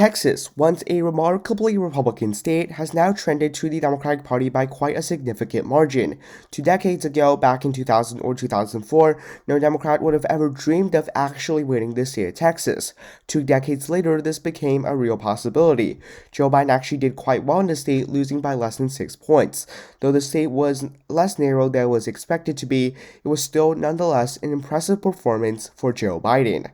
Texas, once a remarkably Republican state, has now trended to the Democratic Party by quite a significant margin. 2 decades ago, back in 2000 or 2004, no Democrat would have ever dreamed of actually winning the state of Texas. 2 decades later, this became a real possibility. Joe Biden actually did quite well in the state, losing by less than 6 points. Though the state was less narrow than it was expected to be, it was still nonetheless an impressive performance for Joe Biden.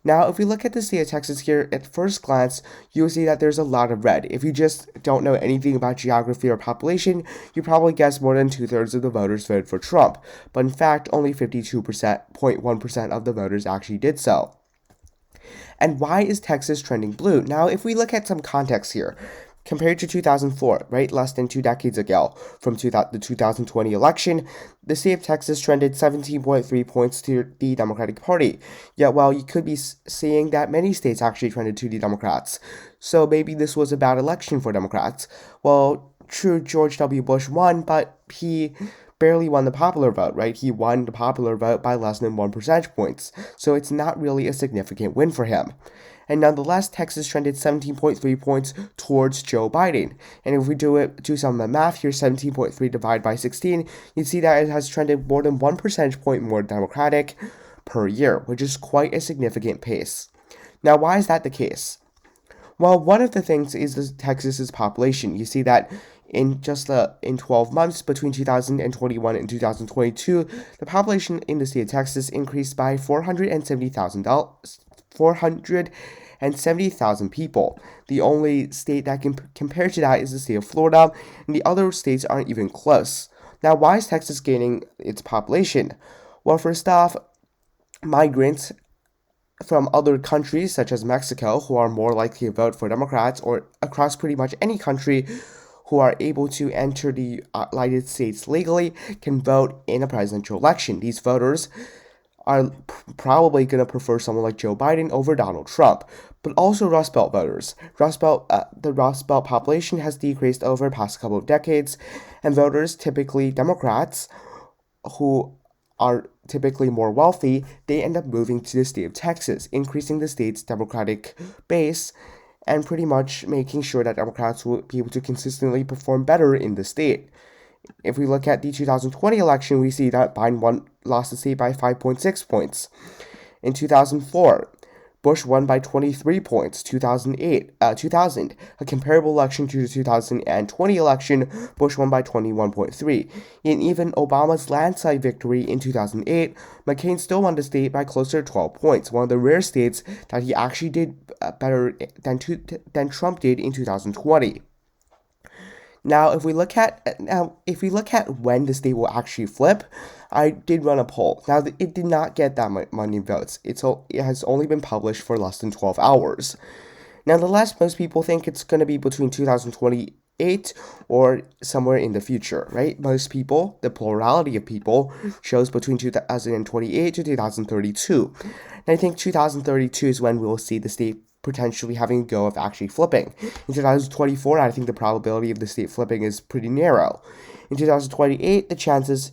Now, if we look at the state of Texas here, at first glance, you'll see that there's a lot of red. If you just don't know anything about geography or population, you probably guess more than 2/3 of the voters voted for Trump. But in fact, only 52.1% of the voters actually did so. And why is Texas trending blue? Now, if we look at some context here, compared to 2004, right, less than 2 decades ago, from the 2020 election, the state of Texas trended 17.3 points to the Democratic Party. Yet, well, you could be seeing that many states actually trended to the Democrats. So maybe this was a bad election for Democrats. Well, true, George W. Bush won, but he barely won the popular vote, right? He won the popular vote by less than 1 percentage points. So it's not really a significant win for him. And nonetheless, Texas trended 17.3 points towards Joe Biden. And if we do some of the math here, 17.3 divided by 16, you'd see that it has trended more than 1 percentage point more Democratic per year, which is quite a significant pace. Now, why is that the case? Well, one of the things is Texas's population. You see that in 12 months between 2021 and 2022, the population in the state of Texas increased by 470,000 people. The only state that can compare to that is the state of Florida, and the other states aren't even close. Now, why is Texas gaining its population? Well, first off, migrants from other countries, such as Mexico, who are more likely to vote for Democrats, or across pretty much any country who are able to enter the United States legally, can vote in a presidential election. These voters are probably going to prefer someone like Joe Biden over Donald Trump, but also Rust Belt voters. The Rust Belt population has decreased over the past couple of decades, and voters, typically Democrats, who are typically more wealthy, they end up moving to the state of Texas, increasing the state's Democratic base, and pretty much making sure that Democrats will be able to consistently perform better in the state. If we look at the 2020 election, we see that Biden lost the state by 5.6 points. In 2004, Bush won by 23 points. 2000, a comparable election to the 2020 election, Bush won by 21.3. In even Obama's landslide victory in 2008, McCain still won the state by closer to 12 points, one of the rare states that he actually did better than Trump did in 2020. Now, if we look at when the state will actually flip, I did run a poll. Now, it did not get that many votes. It has only been published for less than 12 hours. Nonetheless, most people think it's going to be between 2028 or somewhere in the future, right? Most people, the plurality of people, shows between 2028 to 2032. And I think 2032 is when we'll see the state potentially having a go of actually flipping. In 2024, I think the probability of the state flipping is pretty narrow. In 2028, the chances,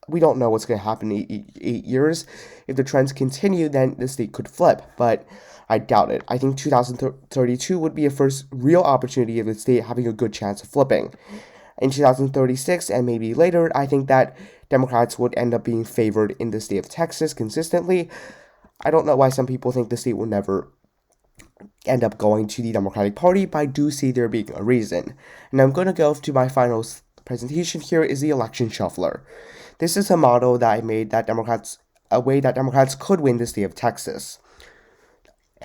we don't know what's going to happen in 8 years. If the trends continue, then the state could flip, but I doubt it. I think 2032 would be a first real opportunity of the state having a good chance of flipping. In 2036 and maybe later, I think that Democrats would end up being favored in the state of Texas consistently. I don't know why some people think the state will never end up going to the Democratic Party, but I do see there being a reason. And I'm going to go to my final presentation here is the election shuffler. This is a model that I made a way that Democrats could win the state of Texas.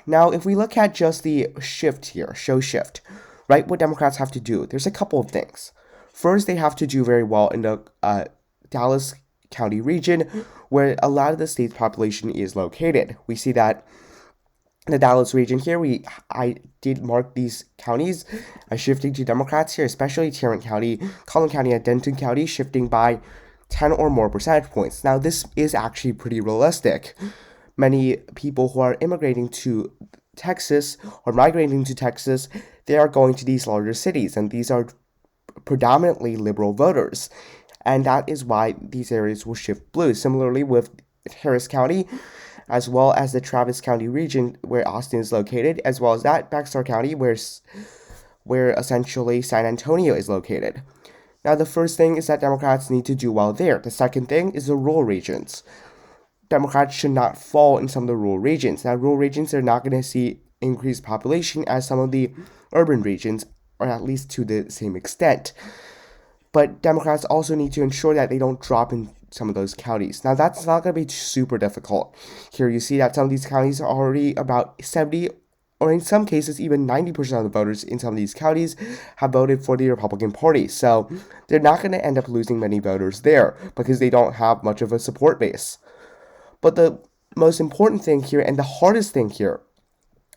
Now, if we look at just the shift here, show shift, right, what Democrats have to do, there's a couple of things. First, they have to do very well in the Dallas County region, where a lot of the state's population is located. We see that the Dallas region here, I did mark these counties as shifting to Democrats here, especially Tarrant County, Collin County, and Denton County, shifting by 10 or more percentage points. Now, this is actually pretty realistic. Many people who are immigrating to Texas or migrating to Texas, they are going to these larger cities, and these are predominantly liberal voters. And that is why these areas will shift blue. Similarly with Harris County, as well as the Travis County region where Austin is located, as well as that Bexar County where essentially San Antonio is located. Now, the first thing is that Democrats need to do well there. The second thing is the rural regions. Democrats should not fall in some of the rural regions. Now, rural regions are not going to see increased population as some of the urban regions, or at least to the same extent. But Democrats also need to ensure that they don't drop in some of those counties. Now, that's not going to be super difficult. Here you see that some of these counties are already about 70, or in some cases, even 90% of the voters in some of these counties have voted for the Republican Party. So they're not going to end up losing many voters there because they don't have much of a support base. But the most important thing here, and the hardest thing here,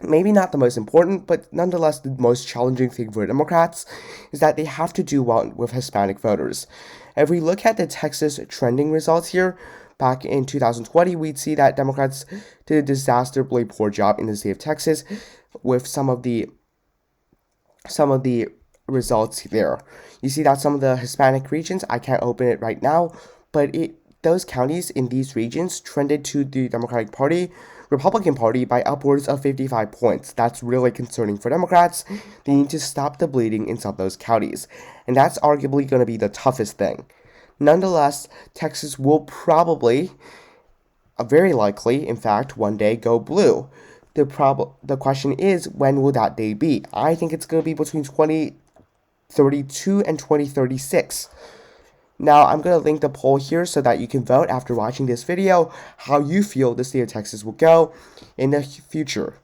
maybe not the most important, but nonetheless the most challenging thing for Democrats, is that they have to do well with Hispanic voters. If we look at the Texas trending results here, back in 2020, we'd see that Democrats did a disastrously poor job in the state of Texas with some of the results there. You see that some of the Hispanic regions, I can't open it right now, but those counties in these regions trended to the Republican Party by upwards of 55 points. That's really concerning for Democrats. They need to stop the bleeding in some of those counties, and that's arguably going to be the toughest thing. Nonetheless, Texas will probably, very likely, in fact, one day go blue. The question is, when will that day be? I think it's going to be between 2032 and 2036. Now, I'm going to link the poll here so that you can vote after watching this video how you feel the state of Texas will go in the future.